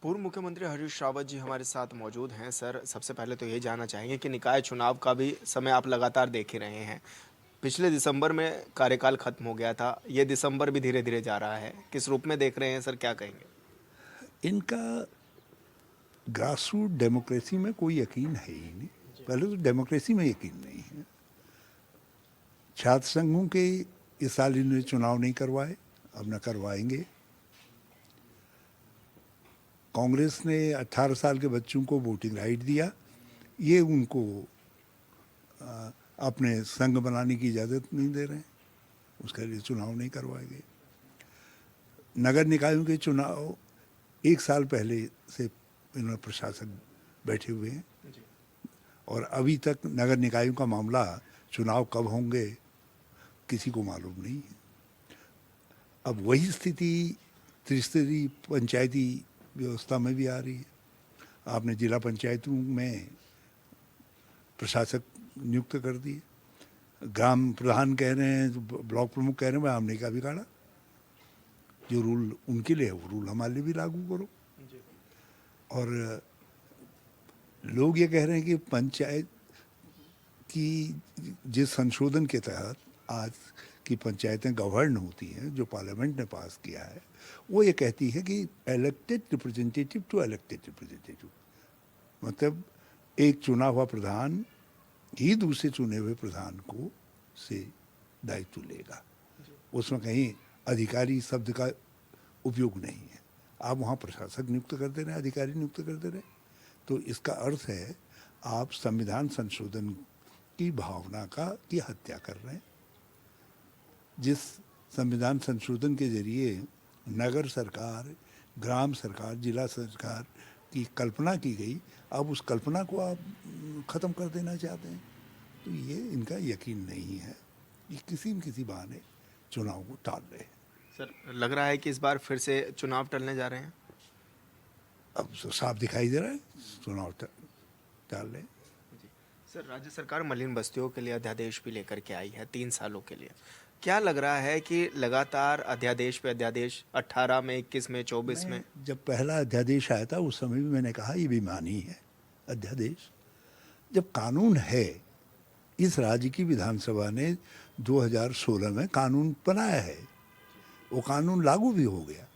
पूर्व मुख्यमंत्री हरीश रावत जी हमारे साथ मौजूद हैं। सर, सबसे पहले तो ये जानना चाहेंगे कि निकाय चुनाव का भी समय आप लगातार देख ही रहे हैं। पिछले दिसंबर में कार्यकाल खत्म हो गया था। ये दिसंबर भी धीरे-धीरे जा रहा है। किस रूप में देख रहे हैं सर, क्या कहेंगे? इनका ग्रास रूट डेमोक्रेसी में कोई यकीन है ही नहीं। जी। पहले तो डेमोक्रेसी में यकीन नहीं है। छात्र संघों के इस साल इन्होंने चुनाव नहीं करवाए, अब न करवाएंगे। कांग्रेस ने 18 साल के बच्चों को वोटिंग राइट दिया, ये उनको अपने संघ बनाने की इजाज़त नहीं दे रहे हैं, उसके लिए चुनाव नहीं करवाए गए। नगर निकायों के चुनाव 1 साल पहले से इन्होंने प्रशासक बैठे हुए हैं जी। और अभी तक नगर निकायों का मामला, चुनाव कब होंगे किसी को मालूम नहीं है। अब वही स्थिति त्रिस्तरीय पंचायती व्यवस्था में भी आ रही है। आपने जिला पंचायतों में प्रशासक नियुक्त कर दिए, ग्राम प्रधान कह रहे हैं, ब्लॉक प्रमुख कह रहे हैं भाई हमने क्या बिगाड़ा, जो रूल उनके लिए है वो रूल हमारे लिए भी लागू करो। जी। और लोग ये कह रहे हैं कि पंचायत की जिस संशोधन के तहत आज की पंचायतें गवर्न होती हैं, जो पार्लियामेंट ने पास किया है, वो ये कहती है कि elected representative to elected representative, मतलब एक चुना हुआ प्रधान ही दूसरे चुने हुए प्रधान को से दायित्व लेगा। उसमें कहीं अधिकारी शब्द का उपयोग नहीं है। आप वहाँ प्रशासक नियुक्त कर दे रहे हैं, अधिकारी नियुक्त कर दे रहे हैं, तो इसका अर्थ है आप संविधान संशोधन की भावना की हत्या कर रहे हैं। जिस संविधान संशोधन के जरिए नगर सरकार, ग्राम सरकार, जिला सरकार की कल्पना की गई, अब उस कल्पना को आप ख़त्म कर देना चाहते हैं, तो ये इनका यकीन नहीं है। ये किसी न किसी बहाने चुनाव को टाल रहे हैं। सर, लग रहा है कि इस बार फिर से चुनाव टलने जा रहे हैं? अब तो साफ दिखाई दे रहा है चुनाव टाल रहे हैं। जी। सर, राज्य सरकार मलिन बस्तियों के लिए अध्यादेश भी लेकर के आई है 3 सालों के लिए। क्या लग रहा है कि लगातार अध्यादेश पे अध्यादेश 18 में, 21 में, 24 में? मैं जब पहला अध्यादेश आया था उस समय भी मैंने कहा ये बेईमानी है। अध्यादेश जब कानून है, इस राज्य की विधानसभा ने 2016 में कानून बनाया है, वो कानून लागू भी हो गया,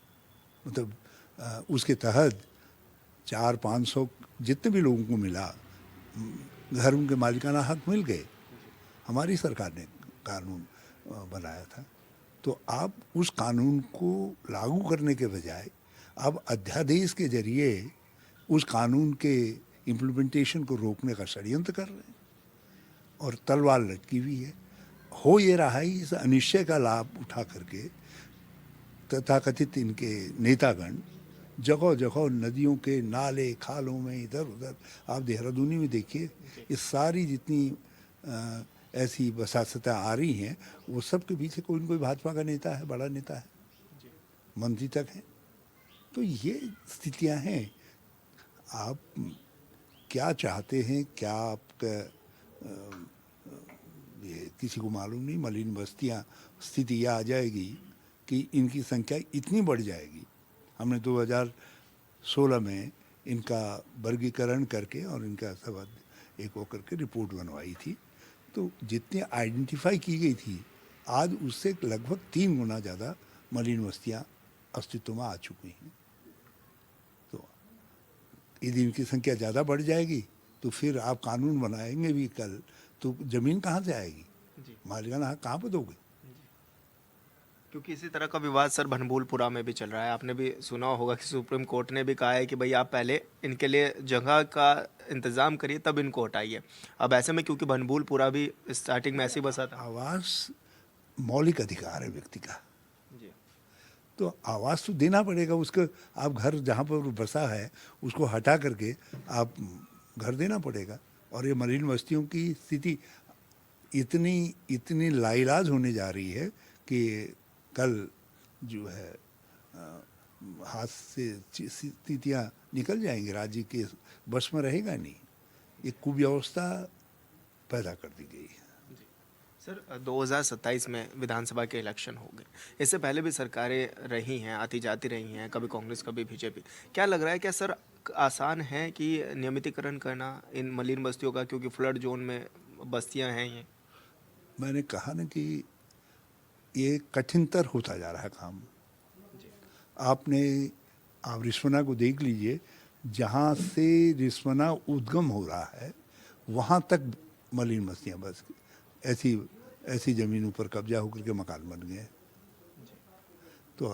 मतलब उसके तहत 400-500 जितने भी लोगों को मिला, घर उनके मालिकाना हक मिल गए। हमारी सरकार ने कानून बनाया था। तो आप उस कानून को लागू करने के बजाय अब अध्यादेश के जरिए उस कानून के इम्प्लीमेंटेशन को रोकने का षड्यंत्र कर रहे हैं और तलवार लटकी हुई है। हो ये रहा है इस अनिश्चय का लाभ उठा करके तथाकथित इनके नेतागण जगह जगह नदियों के नाले खालों में इधर उधर, आप देहरादूनी में देखिए, ये सारी जितनी ऐसी बसासतें आ रही हैं, वो सब के पीछे कोई न कोई भाजपा का नेता है, बड़ा नेता है, मंत्री तक है। तो ये स्थितियां हैं। आप क्या चाहते हैं, क्या आपका ये किसी को मालूम नहीं। मलिन बस्तियाँ स्थिति यह आ जाएगी कि इनकी संख्या इतनी बढ़ जाएगी। हमने 2016 में इनका वर्गीकरण करके और इनका सब एक वो करके रिपोर्ट बनवाई थी, तो जितनी आइडेंटिफाई की गई थी, आज उससे लगभग 3 गुना ज़्यादा मलिन बस्तियाँ अस्तित्व में आ चुकी हैं। तो यदि इनकी संख्या ज़्यादा बढ़ जाएगी तो फिर आप कानून बनाएंगे भी कल, तो ज़मीन कहाँ से आएगी, मालिकाना हक कहाँ पर दोगे? क्योंकि इसी तरह का विवाद सर भनभूलपुरा में भी चल रहा है। आपने भी सुना होगा कि सुप्रीम कोर्ट ने भी कहा है कि भाई आप पहले इनके लिए जगह का इंतज़ाम करिए, तब इनको हटाइए। अब ऐसे में क्योंकि भनभूलपुरा भी स्टार्टिंग में ऐसे ही बसा था। आवास मौलिक अधिकार है व्यक्ति का, जी। तो आवाज़ तो देना पड़ेगा उसको। आप घर जहाँ पर बसा है उसको हटा करके आप घर देना पड़ेगा। और ये मलिन बस्तियों की स्थिति इतनी इतनी लाइलाज होने जा रही है कि कल जो है हाथ से स्थितियाँ निकल जाएंगी, राज्य के बस में रहेगा नहीं। ये कुव्यवस्था पैदा कर दी गई है। सर 2027 में विधानसभा के इलेक्शन हो गए। इससे पहले भी सरकारें रही हैं, आती जाती रही हैं, कभी कांग्रेस कभी बीजेपी। क्या लग रहा है, क्या सर आसान है कि नियमितीकरण करना इन मलिन बस्तियों का, क्योंकि फ्लड जोन में बस्तियां हैं ये? मैंने कहा ना कि ये कठिनतर होता जा रहा है काम। आपने आप रिस्पना को देख लीजिए, जहाँ से रिस्पना उद्गम हो रहा है वहाँ तक मलिन बस्तियाँ बस ऐसी ऐसी ज़मीनों पर कब्जा होकर के मकान बन गए। तो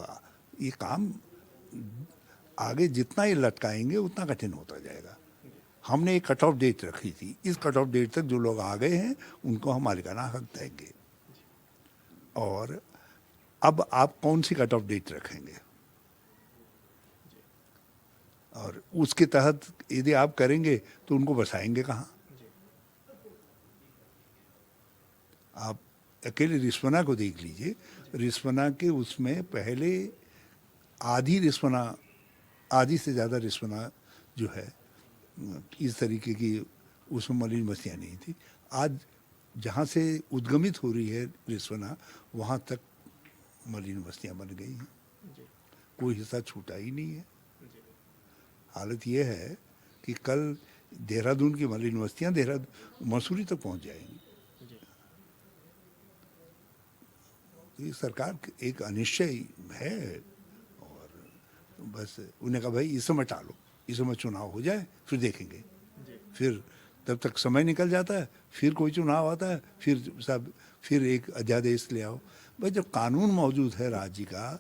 ये काम आगे जितना ये लटकाएंगे उतना कठिन होता जाएगा। हमने एक कट ऑफ डेट रखी थी, इस कट ऑफ डेट तक जो लोग आ गए हैं उनको हम मालिकाना हक देंगे। और अब आप कौन सी कट ऑफ डेट रखेंगे, और उसके तहत यदि आप करेंगे तो उनको बसाएंगे कहाँ? आप अकेले रिस्पना को देख लीजिए, रिस्पना के उसमें पहले आधी रिस्पना, आधी से ज़्यादा रिस्पना जो है इस तरीके की उसमें मलिन बस्तियाँ नहीं थी। आज जहाँ से उद्गमित हो रही है रिस्पना वहाँ तक मलिन बस्तियाँ बन गई हैं, कोई हिस्सा छूटा ही नहीं है। हालत ये है कि कल देहरादून की मलिन बस्तियाँ मसूरी तक पहुँच जाएंगी। तो ये सरकार एक अनिश्चय है, और बस उन्हें कहा भाई इस समय टालो, इस समय चुनाव हो जाए फिर देखेंगे। फिर तब तक समय निकल जाता है, फिर कोई चुनाव आता है, फिर एक अध्यादेश ले आओ। भाई जब कानून मौजूद है राज्य का,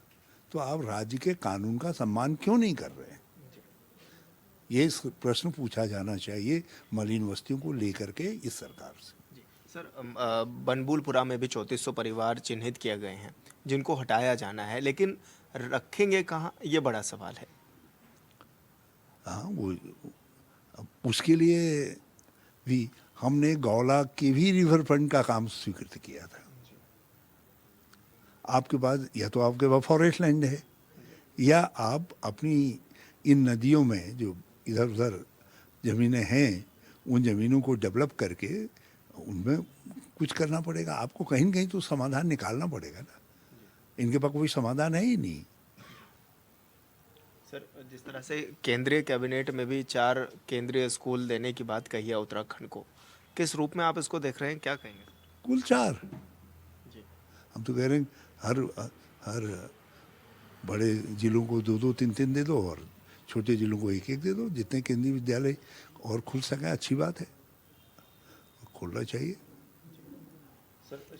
तो आप राज्य के कानून का सम्मान क्यों नहीं कर रहे हैं? ये प्रश्न पूछा जाना चाहिए मलिन बस्तियों को लेकर के इस सरकार से। सर बनबुलपुरा में भी 3400 परिवार चिन्हित किए गए हैं जिनको हटाया जाना है, लेकिन रखेंगे कहाँ, ये बड़ा सवाल है। हाँ, वो अब उसके लिए भी हमने गौला के भी रिवर फ्रंट का काम स्वीकृत किया था। आपके पास या तो आपके पास फॉरेस्ट लैंड है, या आप अपनी इन नदियों में जो इधर उधर ज़मीनें हैं उन ज़मीनों को डेवलप करके उनमें कुछ करना पड़ेगा। आपको कहीं न कहीं तो समाधान निकालना पड़ेगा ना। इनके पास कोई समाधान है ही नहीं। सर जिस तरह से केंद्रीय कैबिनेट में भी 4 केंद्रीय स्कूल देने की बात कही है उत्तराखंड को, किस रूप में आप इसको देख रहे हैं, क्या कहेंगे? कुल 4। जी हम तो कह रहे हैं हर हर बड़े जिलों को 2-2 3-3 दे दो, और छोटे जिलों को 1-1 दे दो। जितने केंद्रीय विद्यालय और खुल सकें अच्छी बात है, खोलना चाहिए।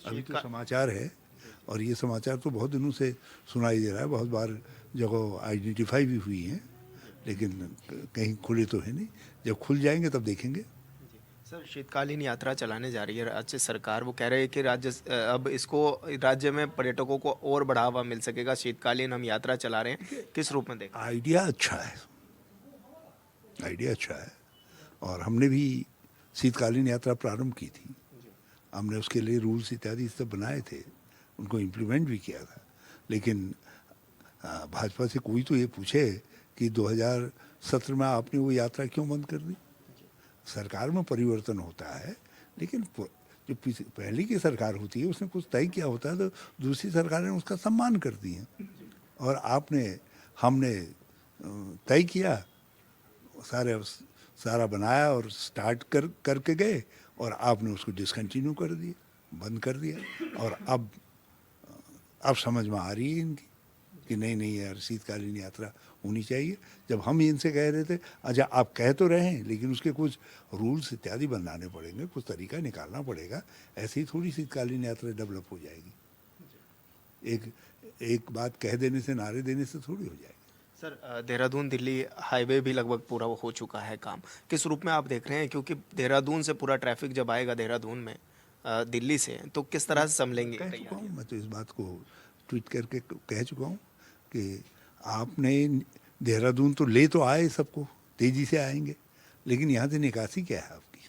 अभी तो समाचार है, और ये समाचार तो बहुत दिनों से सुनाई दे रहा है, बहुत बार जगह आइडेंटिफाई भी हुई हैं, लेकिन कहीं खुले तो है नहीं। जब खुल जाएंगे तब देखेंगे। सर शीतकालीन यात्रा चलाने जा रही है राज्य सरकार, वो कह रहे हैं कि अब इसको राज्य में पर्यटकों को और बढ़ावा मिल सकेगा, शीतकालीन हम यात्रा चला रहे हैं, किस रूप में देखें? आइडिया अच्छा है, आइडिया अच्छा है। और हमने भी शीतकालीन यात्रा प्रारंभ की थी। हमने उसके लिए रूल्स इत्यादि सब बनाए थे, उनको इम्प्लीमेंट भी किया था। लेकिन भाजपा से कोई तो ये पूछे कि 2017 में आपने वो यात्रा क्यों बंद कर दी? सरकार में परिवर्तन होता है, लेकिन जो पहले की सरकार होती है उसने कुछ तय किया होता है, तो दूसरी सरकार ने उसका सम्मान कर दी है। और हमने तय किया, सारा बनाया और स्टार्ट करके गए, और आपने उसको डिसकंटिन्यू कर दिया, बंद कर दिया। और अब समझ में आ रही है इनकी कि नहीं यार, शीतकालीन यात्रा होनी चाहिए। जब हम इनसे कह रहे थे, अच्छा आप कह तो रहे हैं, लेकिन उसके कुछ रूल्स इत्यादि बनाने पड़ेंगे, कुछ तरीका निकालना पड़ेगा, ऐसे ही थोड़ी शीतकालीन यात्रा डेवलप हो जाएगी। एक बात कह देने से, नारे देने से थोड़ी हो जाएगी। सर देहरादून दिल्ली हाईवे भी लगभग पूरा हो चुका है काम, किस रूप में आप देख रहे हैं? क्योंकि देहरादून से पूरा ट्रैफिक जब आएगा देहरादून में दिल्ली से, तो किस तरह से संभलेंगे कह चुका हूँ तैयारियां? मैं, तो इस बात को ट्वीट करके कह चुका हूँ कि आपने देहरादून तो ले तो आए सबको, तेज़ी से आएंगे, लेकिन यहाँ से निकासी क्या है आपकी?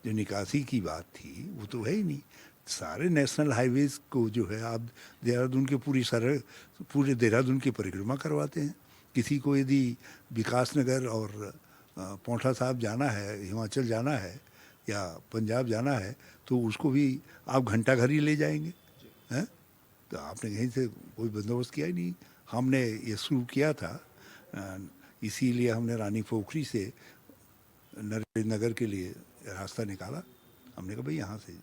जो निकासी की बात थी वो तो है ही नहीं। सारे नेशनल हाईवेज़ को जो है आप देहरादून के पूरे देहरादून की परिक्रमा करवाते हैं। किसी को यदि विकास नगर और पौंठा साहब जाना है, हिमाचल जाना है, या पंजाब जाना है तो उसको भी आप घंटा घर ही ले जाएंगे हैं। तो आपने कहीं से कोई बंदोबस्त किया ही नहीं। हमने ये शुरू किया था, इसीलिए हमने रानी पोखरी से नरेंद्र नगर के लिए रास्ता निकाला। हमने कहा भाई यहाँ से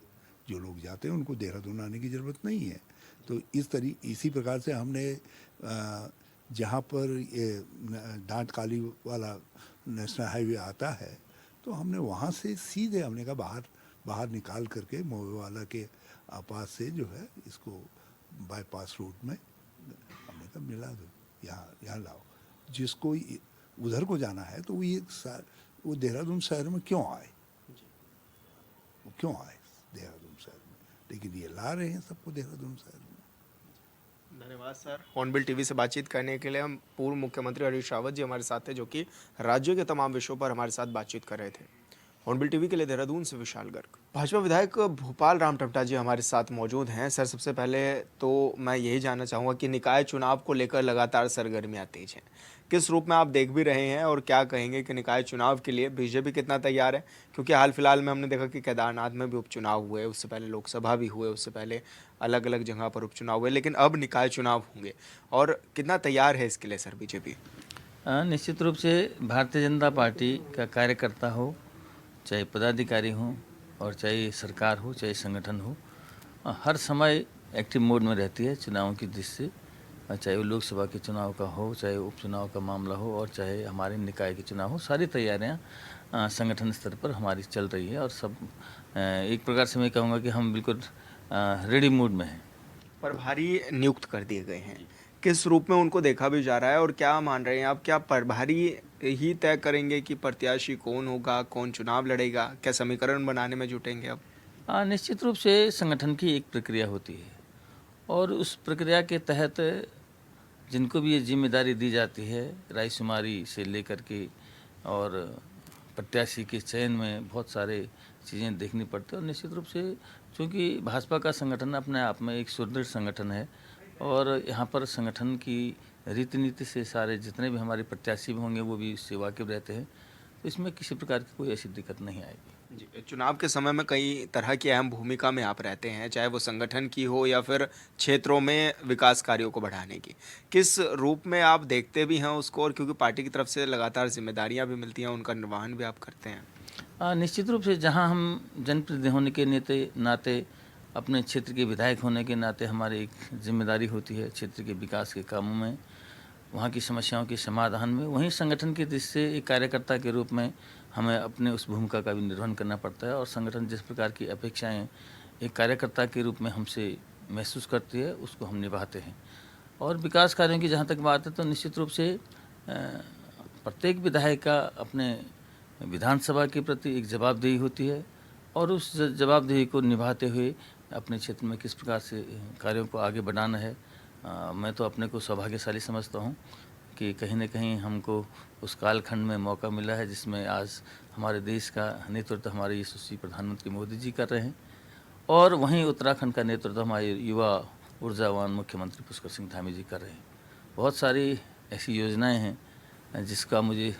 जो लोग जाते हैं उनको देहरादून आने की ज़रूरत नहीं है। तो इसी प्रकार से हमने जहाँ पर ये डांट काली वाला नेशनल हाईवे आता है तो हमने वहाँ से सीधे हमने कहा बाहर निकाल करके मोवेवाला के पास से जो है इसको बाईपास रोड में हमने कहा मिला दो, यहाँ लाओ। जिसको उधर को जाना है तो वो देहरादून शहर में क्यों आए, वो क्यों आए देहरादून शहर में, लेकिन ये ला रहे हैं सबको देहरादून शहर में। धन्यवाद सर। हॉर्नबिल टीवी से बातचीत करने के लिए हम पूर्व मुख्यमंत्री हरीश रावत जी हमारे साथ थे, जो कि राज्य के तमाम विषयों पर हमारे साथ बातचीत कर रहे थे। हॉर्नबिल टीवी के लिए देहरादून से विशाल गर्ग। भाजपा विधायक भोपाल राम टमटा जी हमारे साथ मौजूद हैं। सर, सबसे पहले तो मैं यही जानना चाहूँगा कि निकाय चुनाव को लेकर लगातार सरगर्मियाँ तेज हैं, किस रूप में आप देख भी रहे हैं और क्या कहेंगे कि निकाय चुनाव के लिए बीजेपी कितना तैयार है? क्योंकि हाल फिलहाल में हमने देखा कि केदारनाथ में भी उपचुनाव हुए, उससे पहले लोकसभा भी हुए, उससे पहले अलग अलग जगह पर उपचुनाव हुए, लेकिन अब निकाय चुनाव होंगे और कितना तैयार है इसके लिए सर बीजेपी? निश्चित रूप से भारतीय जनता पार्टी का कार्यकर्ता हो, चाहे पदाधिकारी हो और चाहे सरकार हो, चाहे संगठन हो, हर समय एक्टिव मोड में रहती है चुनावों की दृष्टि से। चाहे वो लोकसभा के चुनाव का हो, चाहे उपचुनाव का मामला हो और चाहे हमारे निकाय के चुनाव हो, सारी तैयारियां संगठन स्तर पर हमारी चल रही है और सब एक प्रकार से मैं कहूँगा कि हम बिल्कुल रेडी मोड में हैं। प्रभारी नियुक्त कर दिए गए हैं, किस रूप में उनको देखा भी जा रहा है और क्या मान रहे हैं आप, क्या प्रभारी ही तय करेंगे कि प्रत्याशी कौन होगा, कौन चुनाव लड़ेगा? क्या समीकरण बनाने में जुटेंगे अब? निश्चित रूप से संगठन की एक प्रक्रिया होती है और उस प्रक्रिया के तहत जिनको भी ये जिम्मेदारी दी जाती है, रायशुमारी से लेकर के और प्रत्याशी के चयन में बहुत सारे चीज़ें देखनी पड़ती है। और निश्चित रूप से चूँकि भाजपा का संगठन अपने आप में एक सुदृढ़ संगठन है और यहाँ पर संगठन की रीति नीति से सारे जितने भी हमारे प्रत्याशी भी होंगे वो भी इससे वाकिफ रहते हैं, तो इसमें किसी प्रकार की कोई ऐसी दिक्कत नहीं आएगी। जी, चुनाव के समय में कई तरह की अहम भूमिका में आप रहते हैं, चाहे वो संगठन की हो या फिर क्षेत्रों में विकास कार्यों को बढ़ाने की। किस रूप में आप देखते भी हैं उसको, और क्योंकि पार्टी की तरफ से लगातार जिम्मेदारियां भी मिलती हैं, उनका निर्वहन भी आप करते हैं? निश्चित रूप से जहाँ हम जनप्रतिनिधि होने के नाते, अपने क्षेत्र के विधायक होने के नाते हमारी एक जिम्मेदारी होती है क्षेत्र के विकास के कामों में, वहाँ की समस्याओं के समाधान में। वहीं संगठन की दृष्टि से एक कार्यकर्ता के रूप में हमें अपने उस भूमिका का भी निर्वहन करना पड़ता है और संगठन जिस प्रकार की अपेक्षाएं एक कार्यकर्ता के रूप में हमसे महसूस करती है उसको हम निभाते हैं। और विकास कार्यों की जहाँ तक बात है तो निश्चित रूप से प्रत्येक विधायक का अपने विधानसभा के प्रति एक जवाबदेही होती है और उस जवाबदेही को निभाते हुए अपने क्षेत्र में किस प्रकार से कार्यों को आगे बढ़ाना है। मैं तो अपने को सौभाग्यशाली समझता हूँ कि कहीं न कहीं हमको उस कालखंड में मौका मिला है जिसमें आज हमारे देश का नेतृत्व हमारे यशस्वी प्रधानमंत्री मोदी जी कर रहे हैं और वहीं उत्तराखंड का नेतृत्व हमारे युवा ऊर्जावान मुख्यमंत्री पुष्कर सिंह धामी जी कर रहे हैं। बहुत सारी ऐसी योजनाएं हैं जिसका मुझे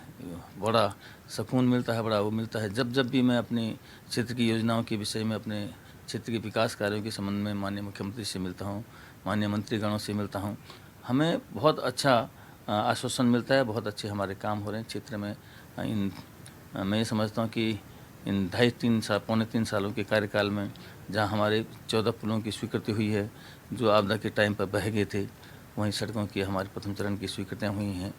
बड़ा सुकून मिलता है, बड़ा वो मिलता है जब भी मैं अपने क्षेत्र की योजनाओं के विषय में, अपने क्षेत्र के विकास कार्यों के संबंध में माननीय मुख्यमंत्री से मिलता हूँ, माननीय मंत्रीगणों से मिलता हूँ। हमें बहुत अच्छा आश्वासन मिलता है, बहुत अच्छे हमारे काम हो रहे हैं क्षेत्र में। मैं ये समझता हूँ कि इन 2.5-3 साल, पौने 3 सालों के कार्यकाल में जहाँ हमारे 14 पुलों की स्वीकृति हुई है जो आपदा के टाइम पर बह गए थे, वहीं सड़कों की हमारे प्रथम चरण की स्वीकृतियाँ हुई हैं।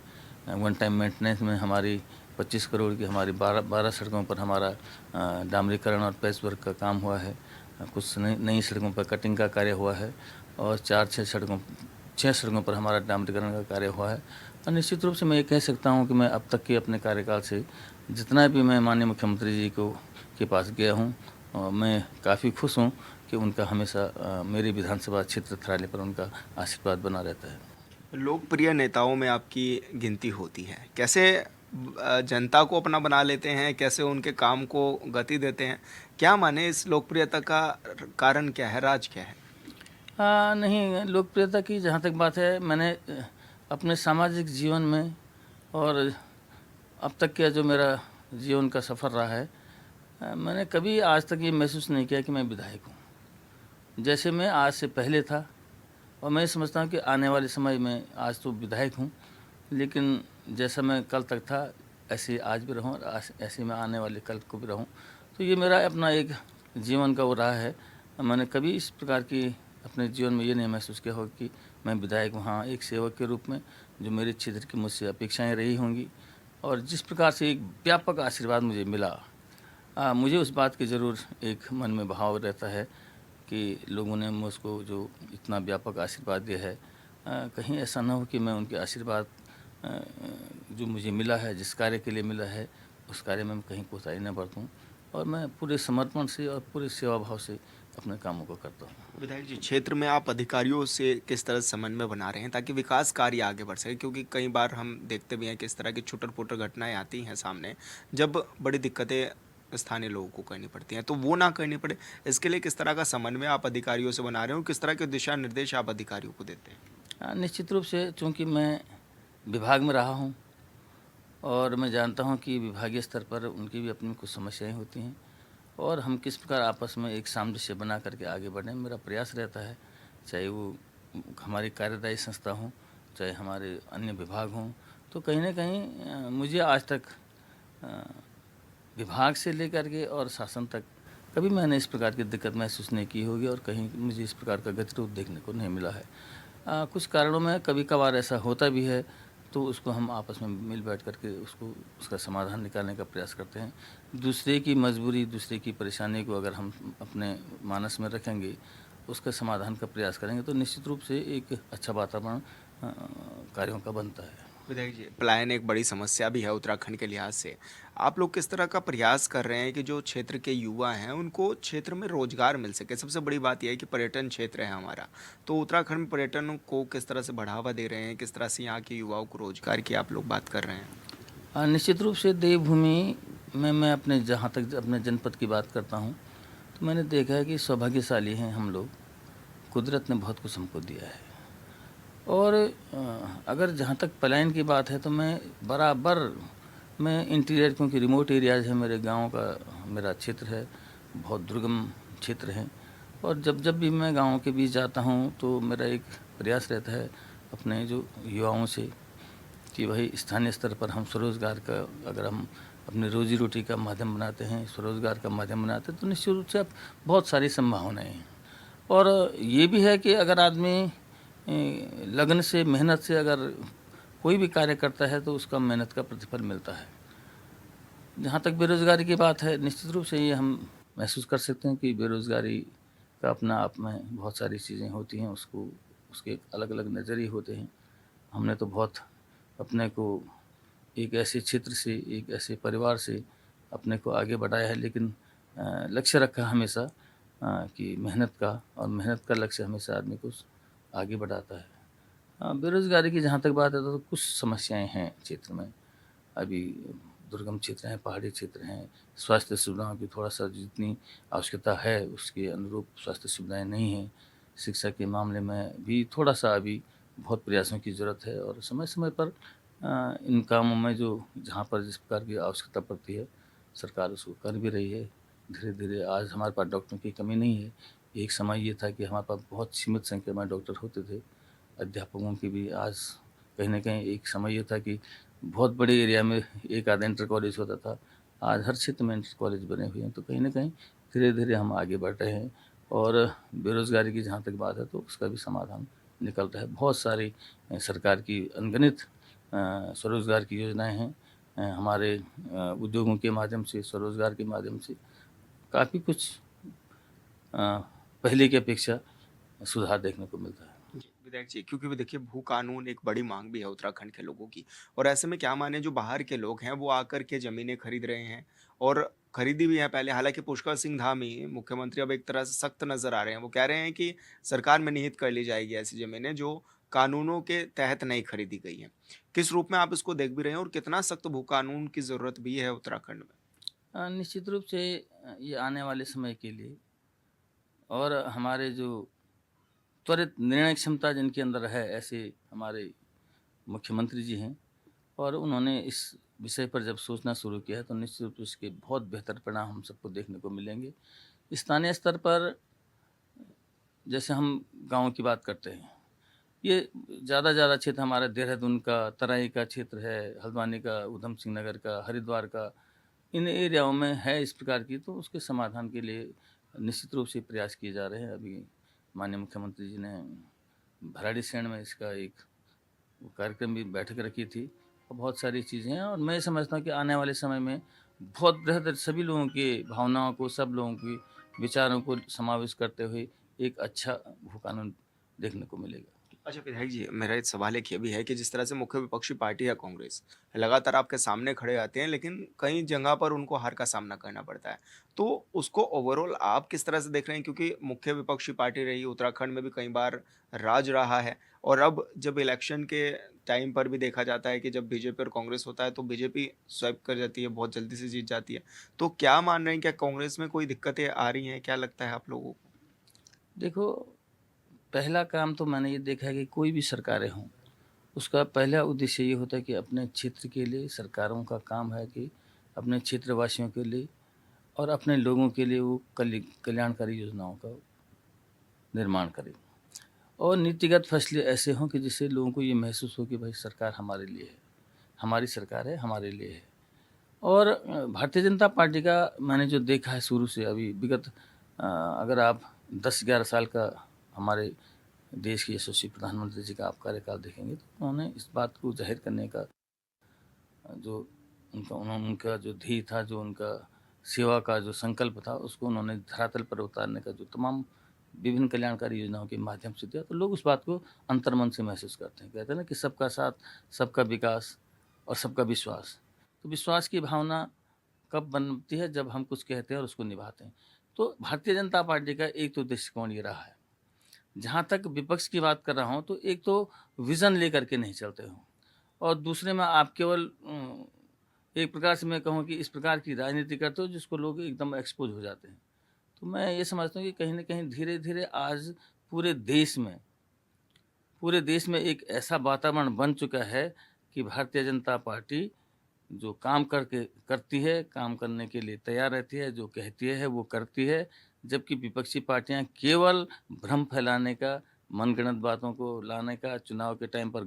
वन टाइम मेंटेनेंस में हमारी 25 करोड़ की हमारी 12 सड़कों पर हमारा डामरीकरण और पैच वर्क का काम हुआ है। कुछ नई सड़कों पर कटिंग का कार्य हुआ है और 6 सड़कों पर हमारा डामरीकरण का कार्य हुआ है। और निश्चित रूप से मैं ये कह सकता हूँ कि मैं अब तक के अपने कार्यकाल से जितना भी मैं माननीय मुख्यमंत्री जी के पास गया हूँ, मैं काफ़ी खुश हूँ कि उनका हमेशा मेरे विधानसभा क्षेत्र थराली पर उनका आशीर्वाद बना रहता है। लोकप्रिय नेताओं में आपकी गिनती होती है, कैसे जनता को अपना बना लेते हैं, कैसे उनके काम को गति देते हैं? क्या माने इस लोकप्रियता का कारण क्या है, राज क्या है? नहीं, लोकप्रियता की जहाँ तक बात है, मैंने अपने सामाजिक जीवन में और अब तक का जो मेरा जीवन का सफ़र रहा है मैंने कभी आज तक ये महसूस नहीं किया कि मैं विधायक हूँ। जैसे मैं आज से पहले था, और मैं समझता हूँ कि आने वाले समय में, आज तो विधायक हूँ, लेकिन जैसा मैं कल तक था ऐसे आज भी रहूँ, और ऐसे मैं आने वाले कल को भी रहूँ। तो ये मेरा अपना एक जीवन का वो रहा है। मैंने कभी इस प्रकार की अपने जीवन में ये नहीं महसूस किया हो कि मैं विधायक हूँ। हाँ, एक सेवक के रूप में जो मेरे क्षेत्र की मुझसे अपेक्षाएं रही होंगी, और जिस प्रकार से एक व्यापक आशीर्वाद मुझे मिला, मुझे उस बात की ज़रूर एक मन में भाव रहता है कि लोगों ने मुझको जो इतना व्यापक आशीर्वाद दिया है, कहीं ऐसा ना हो कि मैं उनके आशीर्वाद जो मुझे मिला है, जिस कार्य के लिए मिला है, उस कार्य में मैं कहीं कोताही न बरतूं, और मैं पूरे समर्पण से और पूरे सेवा भाव से अपने कामों को करता हूँ। विधायक जी, क्षेत्र में आप अधिकारियों से किस तरह समन्वय बना रहे हैं ताकि विकास कार्य आगे बढ़ सके? क्योंकि कई बार हम देखते भी हैं किस तरह की छुटर-पुटर घटनाएँ आती हैं सामने, जब बड़ी दिक्कतें स्थानीय लोगों को करनी पड़ती हैं, तो वो ना करनी पड़े, इसके लिए किस तरह का समन्वय आप अधिकारियों से बना रहे हो? किस तरह के दिशा निर्देश आप अधिकारियों को देते हैं? निश्चित रूप से चूँकि मैं विभाग में रहा हूँ, और मैं जानता हूँ कि विभागीय स्तर पर उनकी भी अपनी कुछ समस्याएं होती हैं, और हम किस प्रकार आपस में एक सामंजस्य बना करके आगे बढ़ें, मेरा प्रयास रहता है। चाहे वो हमारी कार्यदायी संस्था हो, चाहे हमारे अन्य विभाग हों, तो कहीं न कहीं मुझे आज तक अ, विभाग से लेकर के और शासन तक कभी मैंने इस प्रकार की दिक्कत महसूस नहीं की होगी, और कहीं मुझे इस प्रकार का गतिरोध देखने को नहीं मिला है। कुछ कारणों में कभी-कभार ऐसा होता भी है, तो उसको हम आपस में मिल बैठ करके उसका समाधान निकालने का प्रयास करते हैं। दूसरे की मजबूरी, दूसरे की परेशानी को अगर हम अपने मानस में रखेंगे, उसका समाधान का प्रयास करेंगे, तो निश्चित रूप से एक अच्छा वातावरण कार्यों का बनता है। विधायक जी, पलायन एक बड़ी समस्या भी है उत्तराखंड के लिहाज से। आप लोग किस तरह का प्रयास कर रहे हैं कि जो क्षेत्र के युवा हैं, उनको क्षेत्र में रोज़गार मिल सके? सबसे बड़ी बात ये है कि पर्यटन क्षेत्र है हमारा, तो उत्तराखंड में पर्यटन को किस तरह से बढ़ावा दे रहे हैं? किस तरह से यहाँ के युवाओं को रोज़गार की आप लोग बात कर रहे हैं? निश्चित रूप से देवभूमि में मैं अपने जहाँ तक अपने जनपद की बात करता हूँ, तो मैंने देखा है कि सौभाग्यशाली हैं हम लोग। कुदरत ने बहुत कुछ हमको दिया है, और अगर जहाँ तक पलायन की बात है, तो मैं इंटीरियर, क्योंकि रिमोट एरियाज़ है मेरे गाँव का, मेरा क्षेत्र है, बहुत दुर्गम क्षेत्र है, और जब जब भी मैं गाँव के बीच जाता हूँ, तो मेरा एक प्रयास रहता है अपने जो युवाओं से कि भाई स्थानीय स्तर पर हम स्वरोज़गार का, अगर हम अपनी रोज़ी रोटी का माध्यम बनाते हैं, स्वरोज़गार का माध्यम बनाते हैं, तो निश्चित रूप से अब बहुत सारी संभावनाएँ हैं। और ये भी है कि अगर आदमी लगन से, मेहनत से अगर कोई भी कार्य करता है, तो उसका मेहनत का प्रतिफल मिलता है। जहाँ तक बेरोज़गारी की बात है, निश्चित रूप से ये हम महसूस कर सकते हैं कि बेरोज़गारी का अपना आप में बहुत सारी चीज़ें होती हैं, उसके अलग-अलग नज़रिए होते हैं। हमने तो बहुत अपने को एक ऐसे क्षेत्र से, एक ऐसे परिवार से अपने को आगे बढ़ाया है, लेकिन लक्ष्य रखा हमेशा कि मेहनत का, और मेहनत का लक्ष्य हमेशा आदमी को आगे बढ़ाता है। बेरोज़गारी की जहाँ तक बात है, तो कुछ समस्याएँ हैं क्षेत्र में। अभी दुर्गम क्षेत्र हैं, पहाड़ी क्षेत्र हैं, स्वास्थ्य सुविधाओं की थोड़ा-सा जितनी आवश्यकता है, उसके अनुरूप स्वास्थ्य सुविधाएँ नहीं हैं। शिक्षा के मामले में भी थोड़ा-सा अभी बहुत प्रयासों की ज़रूरत है, और समय-समय पर इन कामों में जो जहाँ पर जिस प्रकार की आवश्यकता पड़ती है, सरकार उसको कर भी रही है। धीरे-धीरे आज हमारे पास डॉक्टरों की कमी नहीं है। एक समय ये था कि हमारे पास बहुत सीमित संख्या में डॉक्टर होते थे। अध्यापकों की भी आज कहीं न कहीं एक समय ये था कि बहुत बड़े एरिया में एक आधा इंटर कॉलेज होता था। आज हर क्षेत्र में इंटर कॉलेज बने हुए हैं, तो कहीं न कहीं धीरे-धीरे हम आगे बढ़ रहे हैं, और बेरोज़गारी की जहाँ तक बात है, तो उसका भी समाधान निकल रहा है। बहुत सारी सरकार की अनगिनत स्वरोज़गार की योजनाएँ हैं। हमारे उद्योगों के माध्यम से, स्वरोज़गार के माध्यम से काफ़ी कुछ अ, पहले की अपेक्षा सुधार देखने को मिलता है। जी, विधायक जी, क्योंकि भी देखिए भू कानून एक बड़ी मांग भी है उत्तराखंड के लोगों की, और ऐसे में क्या माने जो बाहर के लोग हैं वो आकर के ज़मीनें खरीद रहे हैं और खरीदी भी है पहले। हालांकि पुष्कर सिंह धामी मुख्यमंत्री अब एक तरह से सख्त नजर आ रहे हैं, वो कह रहे हैं कि सरकार में निहित कर ली जाएगी ऐसी ज़मीनें जो कानूनों के तहत नहीं खरीदी गई हैं। किस रूप में आप इसको देख भी रहे हैं और कितना सख्त भू कानून की ज़रूरत भी है उत्तराखंड में? निश्चित रूप से ये आने वाले समय के लिए, और हमारे जो त्वरित निर्णय क्षमता जिनके अंदर है, ऐसे हमारे मुख्यमंत्री जी हैं, और उन्होंने इस विषय पर जब सोचना शुरू किया है तो निश्चित रूप से इसके बहुत बेहतर परिणाम हम सबको देखने को मिलेंगे। स्थानीय स्तर पर जैसे हम गाँव की बात करते हैं, ये ज़्यादा क्षेत्र हमारा देहरादून का, तराई का क्षेत्र है, हल्द्वानी का, ऊधम सिंह नगर का, हरिद्वार का, इन एरियाओं में है इस प्रकार की, तो उसके समाधान के लिए निश्चित रूप से प्रयास किए जा रहे हैं। अभी माननीय मुख्यमंत्री जी ने भराड़ीसैंण में इसका एक वो कार्यक्रम भी बैठक रखी थी और बहुत सारी चीज़ें हैं, और मैं समझता हूँ कि आने वाले समय में बहुत बेहतर सभी लोगों की भावनाओं को, सब लोगों की विचारों को समावेश करते हुए एक अच्छा भू कानून देखने को मिलेगा। अच्छा विधायक जी, मेरा एक सवाल एक ये भी है कि जिस तरह से मुख्य विपक्षी पार्टी है कांग्रेस, लगातार आपके सामने खड़े आते हैं, लेकिन कई जगह पर उनको हार का सामना करना पड़ता है। तो उसको ओवरऑल आप किस तरह से देख रहे हैं? क्योंकि मुख्य विपक्षी पार्टी रही, उत्तराखंड में भी कई बार राज रहा है, और अब जब इलेक्शन के टाइम पर भी देखा जाता है कि जब बीजेपी और कांग्रेस होता है तो बीजेपी स्वैप कर जाती है, बहुत जल्दी से जीत जाती है। तो क्या मान रहे हैं, क्या कांग्रेस में कोई दिक्कतें आ रही हैं? क्या लगता है आप लोगों को? देखो, पहला काम तो मैंने ये देखा है कि कोई भी सरकारें हों, उसका पहला उद्देश्य ये होता है कि अपने क्षेत्र के लिए सरकारों का काम है कि अपने क्षेत्रवासियों के लिए और अपने लोगों के लिए वो कल्याणकारी योजनाओं का निर्माण करें, और नीतिगत फैसले ऐसे हों कि जिससे लोगों को ये महसूस हो कि भाई सरकार हमारे लिए है, हमारी सरकार है, हमारे लिए है। और भारतीय जनता पार्टी का मैंने जो देखा है शुरू से अभी विगत अगर आप 10-11 साल का हमारे देश के यशस्वी प्रधानमंत्री जी का आप कार्यकाल देखेंगे तो उन्होंने इस बात को जाहिर करने का जो उनका जो ध्येय था, जो उनका सेवा का जो संकल्प था, उसको उन्होंने धरातल पर उतारने का जो तमाम विभिन्न कल्याणकारी योजनाओं के माध्यम से दिया, तो लोग उस बात को अंतर्मन से महसूस करते हैं। कहते हैं ना कि सबका साथ, सबका विकास और सबका विश्वास। तो विश्वास की भावना कब बनती है? जब हम कुछ कहते हैं और उसको निभाते हैं। तो भारतीय जनता पार्टी का एक तो दृष्टिकोण ये रहा है। जहाँ तक विपक्ष की बात कर रहा हूँ, तो एक तो विज़न लेकर के नहीं चलते हो, और दूसरे में आप केवल एक प्रकार से मैं कहूँ कि इस प्रकार की राजनीति करते हो जिसको लोग एकदम एक्सपोज हो जाते हैं। तो मैं ये समझता हूँ कि कहीं न कहीं धीरे-धीरे आज पूरे देश में एक ऐसा वातावरण बन चुका है कि भारतीय जनता पार्टी जो काम करती है, काम करने के लिए तैयार रहती है, जो कहती है वो करती है, जबकि विपक्षी पार्टियां केवल भ्रम फैलाने का, मनगढ़ंत बातों को लाने का, चुनाव के टाइम पर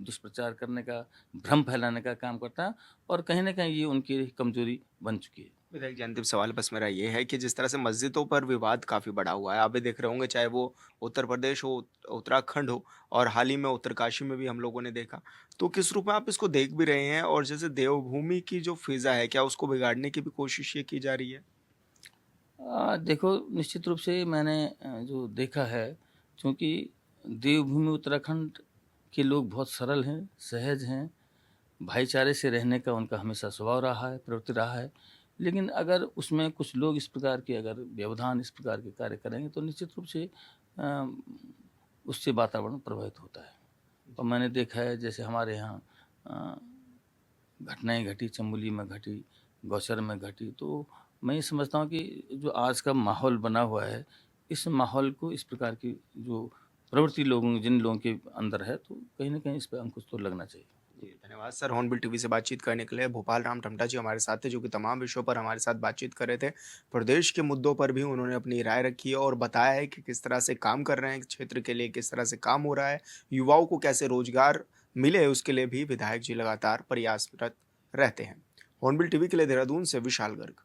दुष्प्रचार करने का, भ्रम फैलाने का काम करता है, और कहीं न कहीं ये उनकी कमजोरी बन चुकी है। विधायक जी, अंतिम सवाल बस मेरा ये है कि जिस तरह से मस्जिदों पर विवाद काफ़ी बढ़ा हुआ है, आप भी देख रहे होंगे, चाहे वो उत्तर प्रदेश हो, उत्तराखंड हो, और हाल ही में उत्तरकाशी में भी हम लोगों ने देखा। तो किस रूप में आप इसको देख भी रहे हैं, और जैसे देवभूमि की जो फ़िज़ा है, क्या उसको बिगाड़ने की भी कोशिश ये की जा रही है? देखो, निश्चित रूप से मैंने जो देखा है, चूँकि देवभूमि उत्तराखंड के लोग बहुत सरल हैं, सहज हैं, भाईचारे से रहने का उनका हमेशा स्वभाव रहा है, प्रवृत्ति रहा है। लेकिन अगर उसमें कुछ लोग इस प्रकार के अगर व्यवधान, इस प्रकार के कार्य करेंगे तो निश्चित रूप से अ, उससे वातावरण प्रभावित होता है। और मैंने देखा है जैसे हमारे यहाँ अ, घटनाएँ घटी, चमोली में घटी, गौचर में घटी, तो मैं ये समझता हूँ कि जो आज का माहौल बना हुआ है, इस माहौल को, इस प्रकार की जो प्रवृत्ति जिन लोगों के अंदर है, तो कहीं न कहीं इस पे अंकुश तो लगना चाहिए। जी, धन्यवाद सर, हॉर्नबिल टीवी से बातचीत करने के लिए। भोपाल राम टमटा जी हमारे साथ थे, जो कि तमाम विषयों पर हमारे साथ बातचीत कर रहे थे। प्रदेश के मुद्दों पर भी उन्होंने अपनी राय रखी है और बताया है कि किस तरह से काम कर रहे हैं क्षेत्र के लिए, किस तरह से काम हो रहा है, युवाओं को कैसे रोजगार मिले, उसके लिए भी विधायक जी लगातार प्रयासरत रहते हैं। हॉर्नबिल टीवी के लिए देहरादून से विशाल गर्ग।